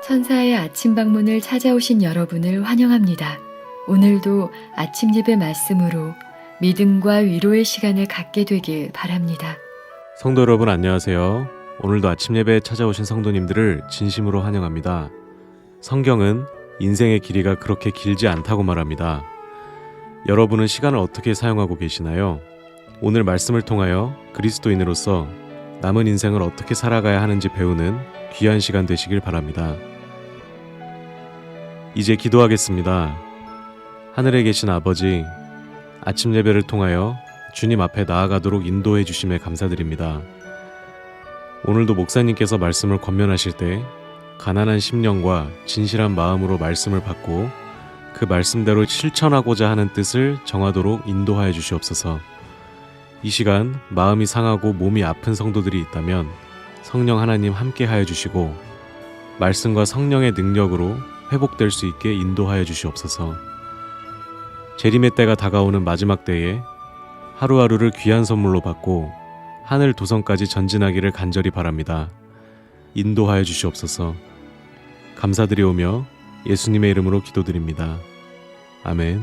천사의 아침 방문을 찾아오신 여러분을 환영합니다. 오늘도 아침 예배 말씀으로 믿음과 위로의 시간을 갖게 되길 바랍니다. 성도 여러분 안녕하세요. 오늘도 아침 예배에 찾아오신 성도님들을 진심으로 환영합니다. 성경은 인생의 길이가 그렇게 길지 않다고 말합니다. 여러분은 시간을 어떻게 사용하고 계시나요? 오늘 말씀을 통하여 그리스도인으로서 남은 인생을 어떻게 살아가야 하는지 배우는 귀한 시간 되시길 바랍니다. 이제 기도하겠습니다. 하늘에 계신 아버지, 아침 예배를 통하여 주님 앞에 나아가도록 인도해 주심에 감사드립니다. 오늘도 목사님께서 말씀을 권면하실 때 가난한 심령과 진실한 마음으로 말씀을 받고 그 말씀대로 실천하고자 하는 뜻을 정하도록 인도하여 주시옵소서. 이 시간 마음이 상하고 몸이 아픈 성도들이 있다면 성령 하나님 함께 하여 주시고 말씀과 성령의 능력으로 회복될 수 있게 인도하여 주시옵소서. 재림의 때가 다가오는 마지막 때에 하루하루를 귀한 선물로 받고 하늘 도성까지 전진하기를 간절히 바랍니다. 인도하여 주시옵소서. 감사드리오며 예수님의 이름으로 기도드립니다. 아멘.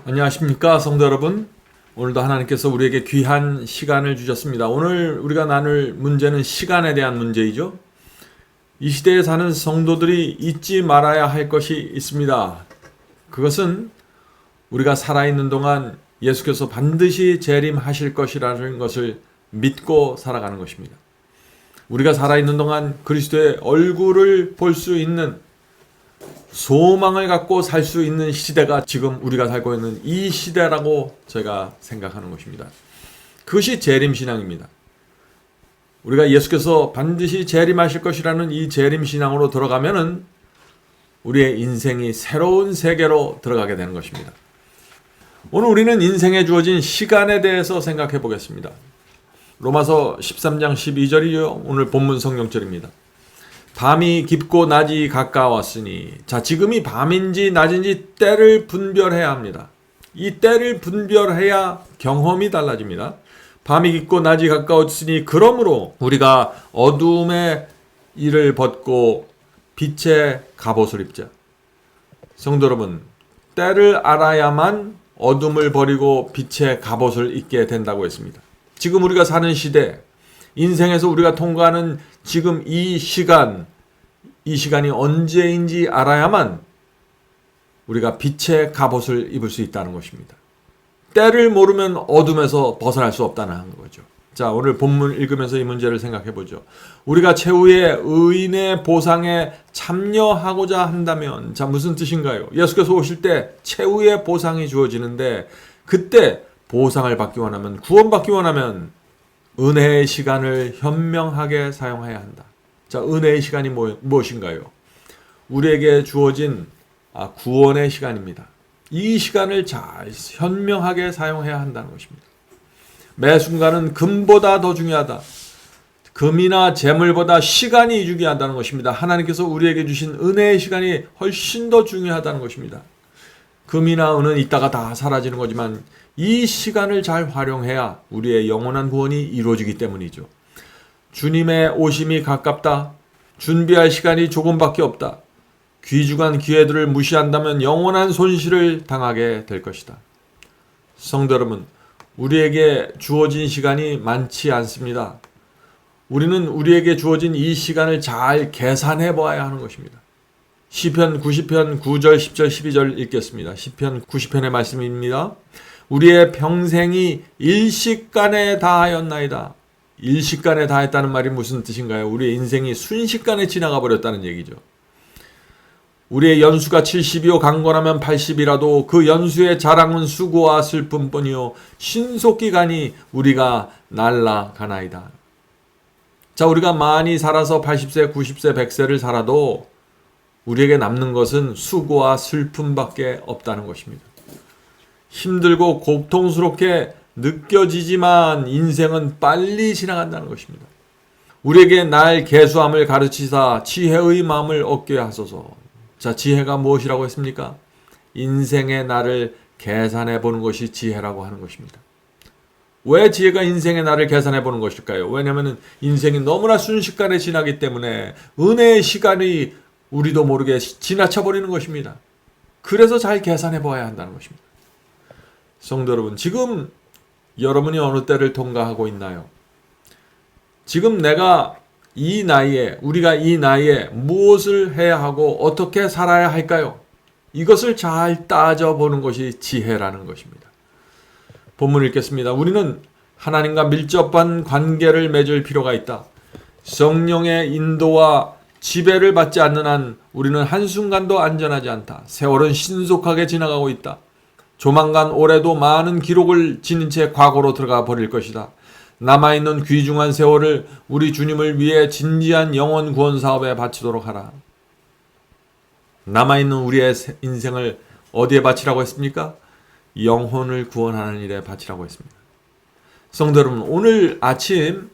안녕하십니까 성도 여러분. 오늘도 하나님께서 우리에게 귀한 시간을 주셨습니다. 오늘 우리가 나눌 문제는 시간에 대한 문제이죠. 이 시대에 사는 성도들이 잊지 말아야 할 것이 있습니다. 그것은 우리가 살아있는 동안 예수께서 반드시 재림하실 것이라는 것을 믿고 살아가는 것입니다. 우리가 살아있는 동안 그리스도의 얼굴을 볼 수 있는 소망을 갖고 살 수 있는 시대가 지금 우리가 살고 있는 이 시대라고 제가 생각하는 것입니다. 그것이 재림신앙입니다. 우리가 예수께서 반드시 재림하실 것이라는 이 재림신앙으로 들어가면은 우리의 인생이 새로운 세계로 들어가게 되는 것입니다. 오늘 우리는 인생에 주어진 시간에 대해서 생각해 보겠습니다. 로마서 13장 12절이요. 오늘 본문 성경절입니다. 밤이 깊고 낮이 가까웠으니 자 지금이 밤인지 낮인지 때를 분별해야 합니다. 이 때를 분별해야 경험이 달라집니다. 밤이 깊고 낮이 가까웠으니 그러므로 우리가 어두움의 일을 벗고 빛의 갑옷을 입자. 성도 여러분, 때를 알아야만 어둠을 버리고 빛의 갑옷을 입게 된다고 했습니다. 지금 우리가 사는 시대, 인생에서 우리가 통과하는 지금 이 시간이 언제인지 알아야만 우리가 빛의 갑옷을 입을 수 있다는 것입니다. 때를 모르면 어둠에서 벗어날 수 없다는 거죠. 자, 오늘 본문 읽으면서 이 문제를 생각해 보죠. 우리가 최후의 의인의 보상에 참여하고자 한다면, 자, 무슨 뜻인가요? 예수께서 오실 때 최후의 보상이 주어지는데, 그때 보상을 받기 원하면, 구원받기 원하면 은혜의 시간을 현명하게 사용해야 한다. 자, 은혜의 시간이 무엇인가요? 우리에게 주어진 구원의 시간입니다. 이 시간을 잘 현명하게 사용해야 한다는 것입니다. 매 순간은 금보다 더 중요하다. 금이나 재물보다 시간이 중요하다는 것입니다. 하나님께서 우리에게 주신 은혜의 시간이 훨씬 더 중요하다는 것입니다. 금이나 은은 이따가 다 사라지는 거지만 이 시간을 잘 활용해야 우리의 영원한 구원이 이루어지기 때문이죠. 주님의 오심이 가깝다. 준비할 시간이 조금밖에 없다. 귀중한 기회들을 무시한다면 영원한 손실을 당하게 될 것이다. 성도 여러분, 우리에게 주어진 시간이 많지 않습니다. 우리는 우리에게 주어진 이 시간을 잘 계산해 보아야 하는 것입니다. 시편 90편 9절 10절 12절 읽겠습니다. 시편 90편의 말씀입니다. 우리의 평생이 일식간에 다하였나이다. 일식간에 다했다는 말이 무슨 뜻인가요? 우리의 인생이 순식간에 지나가 버렸다는 얘기죠. 우리의 연수가 70이요 강건하면 80이라도 그 연수의 자랑은 수고와 슬픔뿐이요 신속히 가니 우리가 날아가나이다. 자, 우리가 많이 살아서 80세, 90세, 100세를 살아도 우리에게 남는 것은 수고와 슬픔밖에 없다는 것입니다. 힘들고 고통스럽게 느껴지지만 인생은 빨리 지나간다는 것입니다. 우리에게 날 계수함을 가르치사 지혜의 마음을 얻게 하소서. 자, 지혜가 무엇이라고 했습니까? 인생의 날을 계산해 보는 것이 지혜라고 하는 것입니다. 왜 지혜가 인생의 나를 계산해 보는 것일까요? 왜냐하면 인생이 너무나 순식간에 지나기 때문에 은혜의 시간이 우리도 모르게 지나쳐 버리는 것입니다. 그래서 잘 계산해 봐야 한다는 것입니다. 성도 여러분, 지금 여러분이 어느 때를 통과하고 있나요? 지금 내가 이 나이에, 우리가 이 나이에 무엇을 해야 하고 어떻게 살아야 할까요? 이것을 잘 따져보는 것이 지혜라는 것입니다. 본문을 읽겠습니다. 우리는 하나님과 밀접한 관계를 맺을 필요가 있다. 성령의 인도와 지배를 받지 않는 한 우리는 한순간도 안전하지 않다. 세월은 신속하게 지나가고 있다. 조만간 올해도 많은 기록을 지닌 채 과거로 들어가 버릴 것이다. 남아있는 귀중한 세월을 우리 주님을 위해 진지한 영혼 구원 사업에 바치도록 하라. 남아있는 우리의 인생을 어디에 바치라고 했습니까? 영혼을 구원하는 일에 바치라고 했습니다. 성도 여러분, 오늘 아침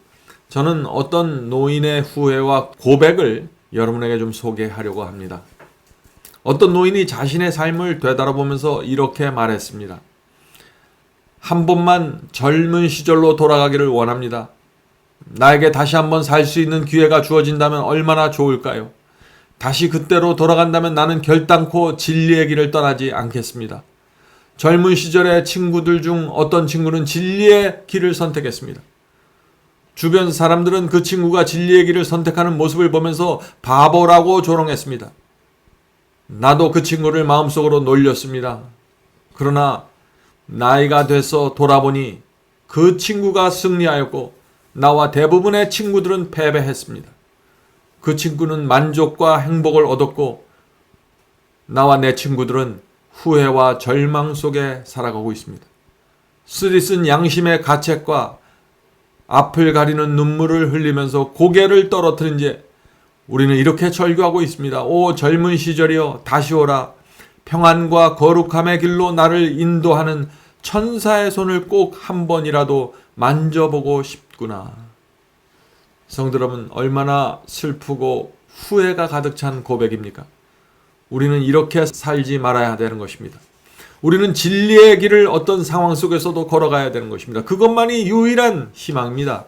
저는 어떤 노인의 후회와 고백을 여러분에게 좀 소개하려고 합니다. 어떤 노인이 자신의 삶을 되돌아보면서 이렇게 말했습니다. 한 번만 젊은 시절로 돌아가기를 원합니다. 나에게 다시 한번 살 수 있는 기회가 주어진다면 얼마나 좋을까요? 다시 그때로 돌아간다면 나는 결단코 진리의 길을 떠나지 않겠습니다. 젊은 시절의 친구들 중 어떤 친구는 진리의 길을 선택했습니다. 주변 사람들은 그 친구가 진리의 길을 선택하는 모습을 보면서 바보라고 조롱했습니다. 나도 그 친구를 마음속으로 놀렸습니다. 그러나 나이가 돼서 돌아보니 그 친구가 승리하였고 나와 대부분의 친구들은 패배했습니다. 그 친구는 만족과 행복을 얻었고 나와 내 친구들은 후회와 절망 속에 살아가고 있습니다. 쓰디쓴 양심의 가책과 앞을 가리는 눈물을 흘리면서 고개를 떨어뜨린 채 우리는 이렇게 절규하고 있습니다. 오 젊은 시절이여 다시 오라. 평안과 거룩함의 길로 나를 인도하는 천사의 손을 꼭 한 번이라도 만져보고 싶구나. 성도 여러분, 얼마나 슬프고 후회가 가득 찬 고백입니까? 우리는 이렇게 살지 말아야 되는 것입니다. 우리는 진리의 길을 어떤 상황 속에서도 걸어가야 되는 것입니다. 그것만이 유일한 희망입니다.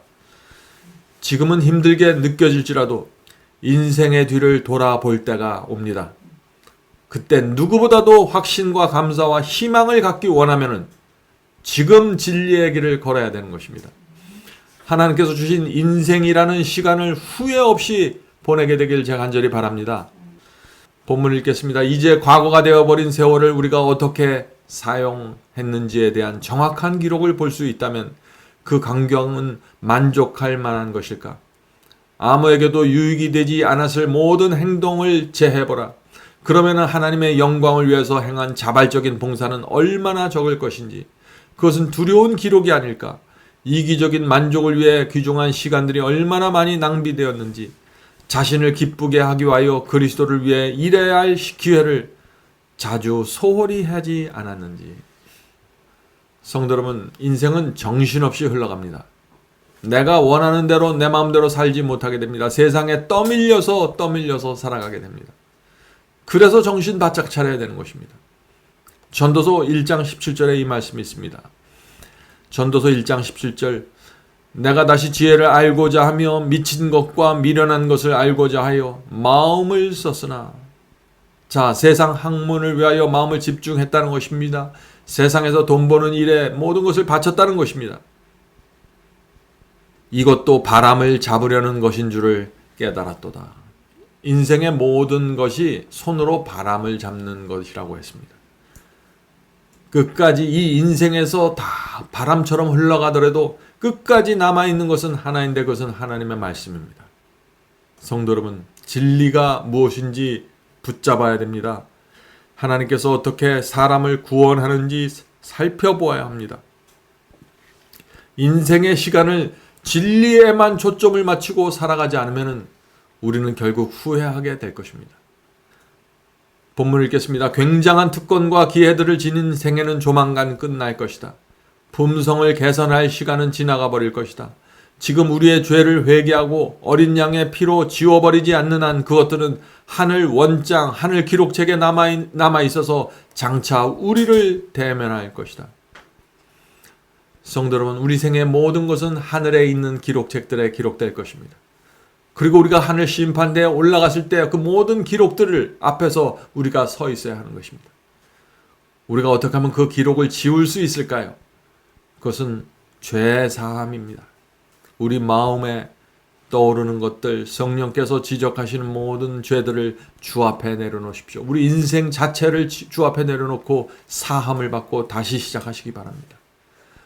지금은 힘들게 느껴질지라도 인생의 뒤를 돌아볼 때가 옵니다. 그때 누구보다도 확신과 감사와 희망을 갖기 원하면은 지금 진리의 길을 걸어야 되는 것입니다. 하나님께서 주신 인생이라는 시간을 후회 없이 보내게 되길 제가 간절히 바랍니다. 본문을 읽겠습니다. 이제 과거가 되어버린 세월을 우리가 어떻게 사용했는지에 대한 정확한 기록을 볼 수 있다면 그 광경은 만족할 만한 것일까? 아무에게도 유익이 되지 않았을 모든 행동을 재해보라. 그러면 하나님의 영광을 위해서 행한 자발적인 봉사는 얼마나 적을 것인지, 그것은 두려운 기록이 아닐까? 이기적인 만족을 위해 귀중한 시간들이 얼마나 많이 낭비되었는지, 자신을 기쁘게 하기 위하여 그리스도를 위해 일해야 할 기회를 자주 소홀히 하지 않았는지. 성도 여러분, 인생은 정신없이 흘러갑니다. 내가 원하는 대로 내 마음대로 살지 못하게 됩니다. 세상에 떠밀려서 살아가게 됩니다. 그래서 정신 바짝 차려야 되는 것입니다. 전도서 1장 17절에 이 말씀이 있습니다. 전도서 1장 17절, 내가 다시 지혜를 알고자 하며 미친 것과 미련한 것을 알고자 하여 마음을 썼으나. 자, 세상 학문을 위하여 마음을 집중했다는 것입니다. 세상에서 돈 버는 일에 모든 것을 바쳤다는 것입니다. 이것도 바람을 잡으려는 것인 줄을 깨달았도다. 인생의 모든 것이 손으로 바람을 잡는 것이라고 했습니다. 끝까지 이 인생에서 다 바람처럼 흘러가더라도 끝까지 남아있는 것은 하나인데 그것은 하나님의 말씀입니다. 성도 여러분, 진리가 무엇인지 붙잡아야 됩니다. 하나님께서 어떻게 사람을 구원하는지 살펴보아야 합니다. 인생의 시간을 진리에만 초점을 맞추고 살아가지 않으면 우리는 결국 후회하게 될 것입니다. 본문을 읽겠습니다. 굉장한 특권과 기회들을 지닌 생애는 조만간 끝날 것이다. 품성을 개선할 시간은 지나가 버릴 것이다. 지금 우리의 죄를 회개하고 어린 양의 피로 지워버리지 않는 한 그것들은 하늘 원장, 하늘 기록책에 남아 있어서 장차 우리를 대면할 것이다. 성도 여러분, 우리 생의 모든 것은 하늘에 있는 기록책들에 기록될 것입니다. 그리고 우리가 하늘 심판대에 올라갔을 때 그 모든 기록들을 앞에서 우리가 서 있어야 하는 것입니다. 우리가 어떻게 하면 그 기록을 지울 수 있을까요? 그것은 죄 사함입니다. 우리 마음에 떠오르는 것들, 성령께서 지적하시는 모든 죄들을 주 앞에 내려놓으십시오. 우리 인생 자체를 주 앞에 내려놓고 사함을 받고 다시 시작하시기 바랍니다.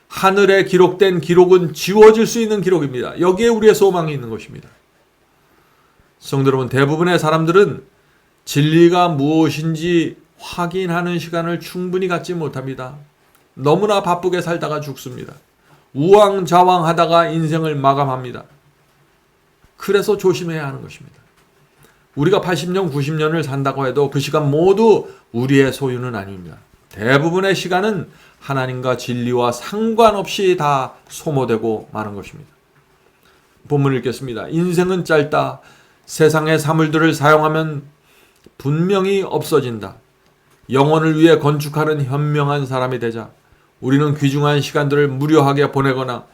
하늘에 기록된 기록은 지워질 수 있는 기록입니다. 여기에 우리의 소망이 있는 것입니다. 성도 여러분, 대부분의 사람들은 진리가 무엇인지 확인하는 시간을 충분히 갖지 못합니다. 너무나 바쁘게 살다가 죽습니다. 우왕좌왕하다가 인생을 마감합니다. 그래서 조심해야 하는 것입니다. 우리가 80년, 90년을 산다고 해도 그 시간 모두 우리의 소유는 아닙니다. 대부분의 시간은 하나님과 진리와 상관없이 다 소모되고 마는 것입니다. 본문을 읽겠습니다. 인생은 짧다. 세상의 사물들을 사용하면 분명히 없어진다. 영혼을 위해 건축하는 현명한 사람이 되자. 우리는 귀중한 시간들을 무료하게 보내거나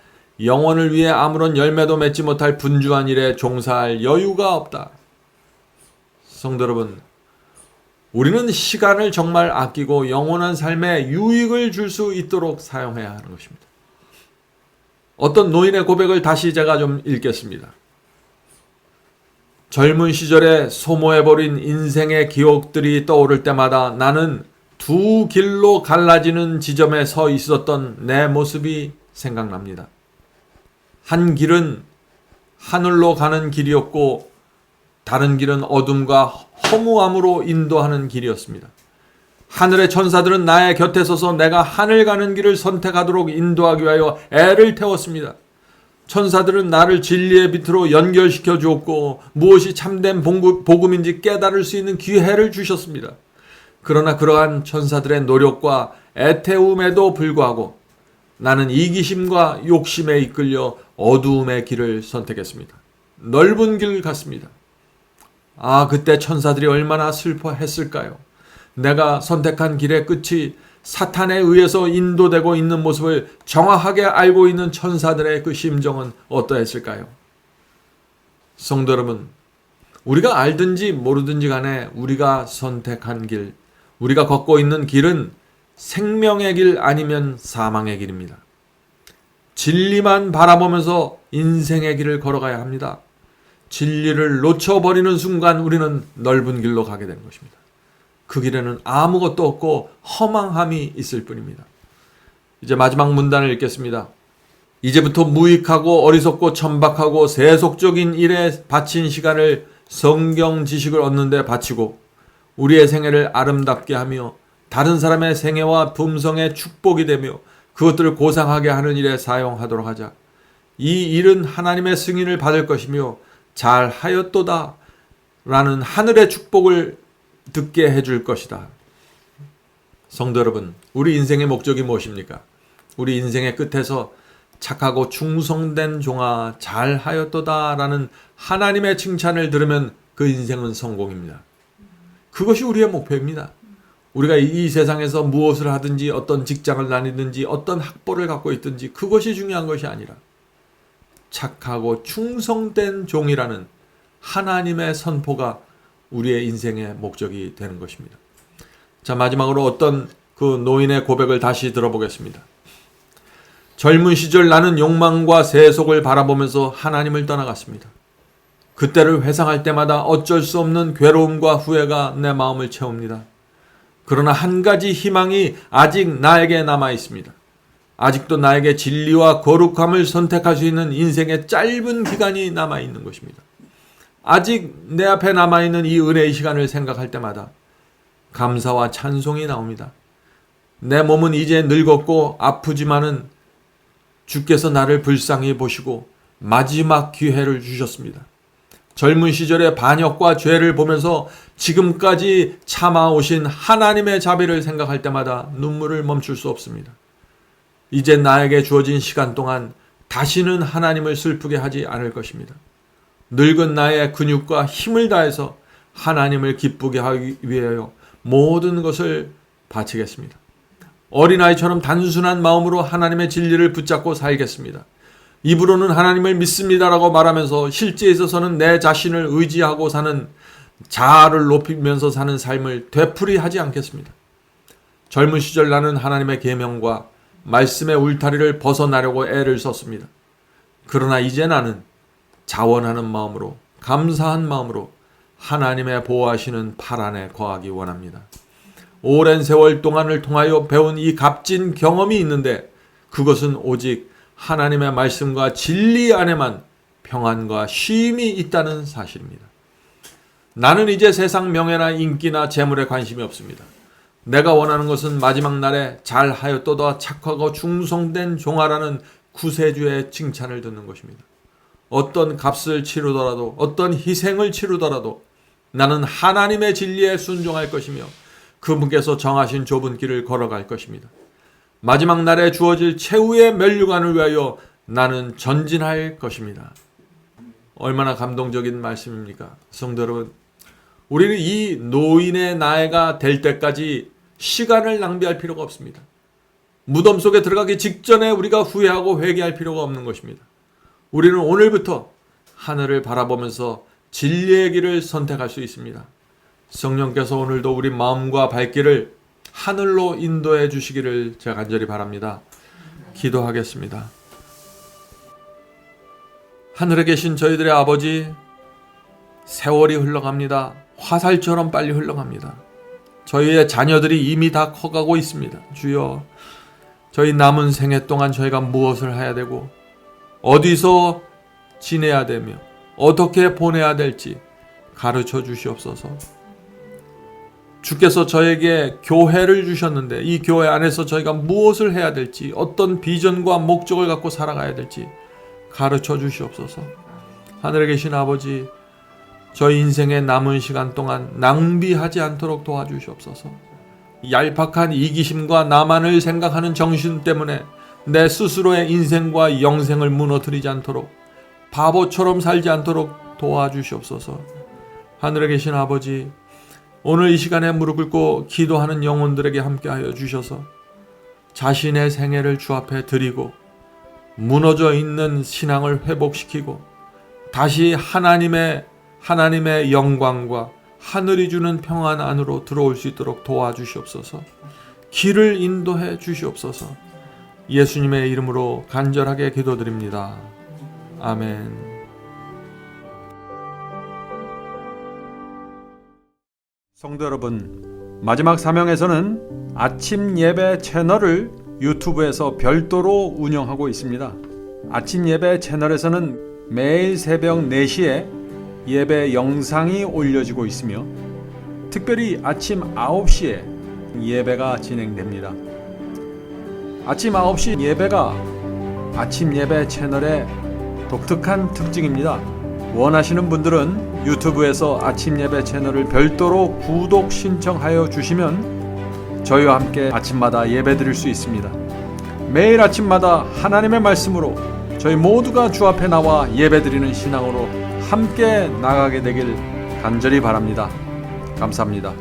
영혼을 위해 아무런 열매도 맺지 못할 분주한 일에 종사할 여유가 없다. 성도 여러분, 우리는 시간을 정말 아끼고 영원한 삶에 유익을 줄 수 있도록 사용해야 하는 것입니다. 어떤 노인의 고백을 다시 제가 좀 읽겠습니다. 젊은 시절에 소모해버린 인생의 기억들이 떠오를 때마다 나는 두 길로 갈라지는 지점에 서 있었던 내 모습이 생각납니다. 한 길은 하늘로 가는 길이었고 다른 길은 어둠과 허무함으로 인도하는 길이었습니다. 하늘의 천사들은 나의 곁에 서서 내가 하늘 가는 길을 선택하도록 인도하기 위하여 애를 태웠습니다. 천사들은 나를 진리의 빛으로 연결시켜 주었고 무엇이 참된 복음인지 깨달을 수 있는 기회를 주셨습니다. 그러나 그러한 천사들의 노력과 애태움에도 불구하고 나는 이기심과 욕심에 이끌려 어두움의 길을 선택했습니다. 넓은 길 같습니다. 그때 천사들이 얼마나 슬퍼했을까요? 내가 선택한 길의 끝이 사탄에 의해서 인도되고 있는 모습을 정확하게 알고 있는 천사들의 그 심정은 어떠했을까요? 성도 여러분, 우리가 알든지 모르든지 간에 우리가 선택한 길, 우리가 걷고 있는 길은 생명의 길 아니면 사망의 길입니다. 진리만 바라보면서 인생의 길을 걸어가야 합니다. 진리를 놓쳐버리는 순간 우리는 넓은 길로 가게 되는 것입니다. 그 길에는 아무것도 없고 허망함이 있을 뿐입니다. 이제 마지막 문단을 읽겠습니다. 이제부터 무익하고 어리석고 천박하고 세속적인 일에 바친 시간을 성경 지식을 얻는 데 바치고 우리의 생애를 아름답게 하며 다른 사람의 생애와 품성의 축복이 되며 그것들을 고상하게 하는 일에 사용하도록 하자. 이 일은 하나님의 승인을 받을 것이며 잘하였도다 라는 하늘의 축복을 듣게 해줄 것이다. 성도 여러분, 우리 인생의 목적이 무엇입니까? 우리 인생의 끝에서 착하고 충성된 종아 잘하였도다 라는 하나님의 칭찬을 들으면 그 인생은 성공입니다. 그것이 우리의 목표입니다. 우리가 이 세상에서 무엇을 하든지 어떤 직장을 다니든지 어떤 학벌을 갖고 있든지 그것이 중요한 것이 아니라 착하고 충성된 종이라는 하나님의 선포가 우리의 인생의 목적이 되는 것입니다. 자, 마지막으로 어떤 그 노인의 고백을 다시 들어보겠습니다. 젊은 시절 나는 욕망과 세속을 바라보면서 하나님을 떠나갔습니다. 그때를 회상할 때마다 어쩔 수 없는 괴로움과 후회가 내 마음을 채웁니다. 그러나 한 가지 희망이 아직 나에게 남아 있습니다. 아직도 나에게 진리와 거룩함을 선택할 수 있는 인생의 짧은 기간이 남아 있는 것입니다. 아직 내 앞에 남아있는 이 은혜의 시간을 생각할 때마다 감사와 찬송이 나옵니다. 내 몸은 이제 늙었고 아프지만은 주께서 나를 불쌍히 보시고 마지막 기회를 주셨습니다. 젊은 시절의 반역과 죄를 보면서 지금까지 참아오신 하나님의 자비를 생각할 때마다 눈물을 멈출 수 없습니다. 이제 나에게 주어진 시간 동안 다시는 하나님을 슬프게 하지 않을 것입니다. 늙은 나의 근육과 힘을 다해서 하나님을 기쁘게 하기 위하여 모든 것을 바치겠습니다. 어린아이처럼 단순한 마음으로 하나님의 진리를 붙잡고 살겠습니다. 입으로는 하나님을 믿습니다라고 말하면서 실제에 있어서는 내 자신을 의지하고 사는, 자아를 높이면서 사는 삶을 되풀이하지 않겠습니다. 젊은 시절 나는 하나님의 계명과 말씀의 울타리를 벗어나려고 애를 썼습니다. 그러나 이제 나는 자원하는 마음으로, 감사한 마음으로 하나님의 보호하시는 팔 안에 거하기 원합니다. 오랜 세월 동안을 통하여 배운 이 값진 경험이 있는데 그것은 오직 하나님의 말씀과 진리 안에만 평안과 쉼이 있다는 사실입니다. 나는 이제 세상 명예나 인기나 재물에 관심이 없습니다. 내가 원하는 것은 마지막 날에 잘하였도다 착하고 충성된 종아라는 구세주의 칭찬을 듣는 것입니다. 어떤 값을 치르더라도, 어떤 희생을 치르더라도 나는 하나님의 진리에 순종할 것이며 그분께서 정하신 좁은 길을 걸어갈 것입니다. 마지막 날에 주어질 최후의 면류관을 위하여 나는 전진할 것입니다. 얼마나 감동적인 말씀입니까? 성도 여러분, 우리는 이 노인의 나이가 될 때까지 시간을 낭비할 필요가 없습니다. 무덤 속에 들어가기 직전에 우리가 후회하고 회개할 필요가 없는 것입니다. 우리는 오늘부터 하늘을 바라보면서 진리의 길을 선택할 수 있습니다. 성령께서 오늘도 우리 마음과 발길을 하늘로 인도해 주시기를 제가 간절히 바랍니다. 기도하겠습니다. 하늘에 계신 저희들의 아버지, 세월이 흘러갑니다. 화살처럼 빨리 흘러갑니다. 저희의 자녀들이 이미 다 커가고 있습니다. 주여, 저희 남은 생애 동안 저희가 무엇을 해야 되고 어디서 지내야 되며 어떻게 보내야 될지 가르쳐 주시옵소서. 주께서 저에게 교회를 주셨는데 이 교회 안에서 저희가 무엇을 해야 될지, 어떤 비전과 목적을 갖고 살아가야 될지 가르쳐 주시옵소서. 하늘에 계신 아버지, 저희 인생의 남은 시간 동안 낭비하지 않도록 도와주시옵소서. 얄팍한 이기심과 나만을 생각하는 정신 때문에 내 스스로의 인생과 영생을 무너뜨리지 않도록, 바보처럼 살지 않도록 도와주시옵소서. 하늘에 계신 아버지, 오늘 이 시간에 무릎 꿇고 기도하는 영혼들에게 함께하여 주셔서 자신의 생애를 주 앞에 드리고 무너져 있는 신앙을 회복시키고 다시 하나님의 영광과 하늘이 주는 평안 안으로 들어올 수 있도록 도와주시옵소서. 길을 인도해 주시옵소서. 예수님의 이름으로 간절하게 기도드립니다. 아멘. 성도 여러분, 마지막 사명에서는 아침 예배 채널을 유튜브에서 별도로 운영하고 있습니다. 아침 예배 채널에서는 매일 새벽 4시에 예배 영상이 올려지고 있으며 특별히 아침 9시에 예배가 진행됩니다. 아침 9시 예배가 아침 예배 채널의 독특한 특징입니다. 원하시는 분들은 유튜브에서 아침 예배 채널을 별도로 구독 신청하여 주시면 저희와 함께 아침마다 예배 드릴 수 있습니다. 매일 아침마다 하나님의 말씀으로 저희 모두가 주 앞에 나와 예배 드리는 신앙으로 함께 나가게 되길 간절히 바랍니다. 감사합니다.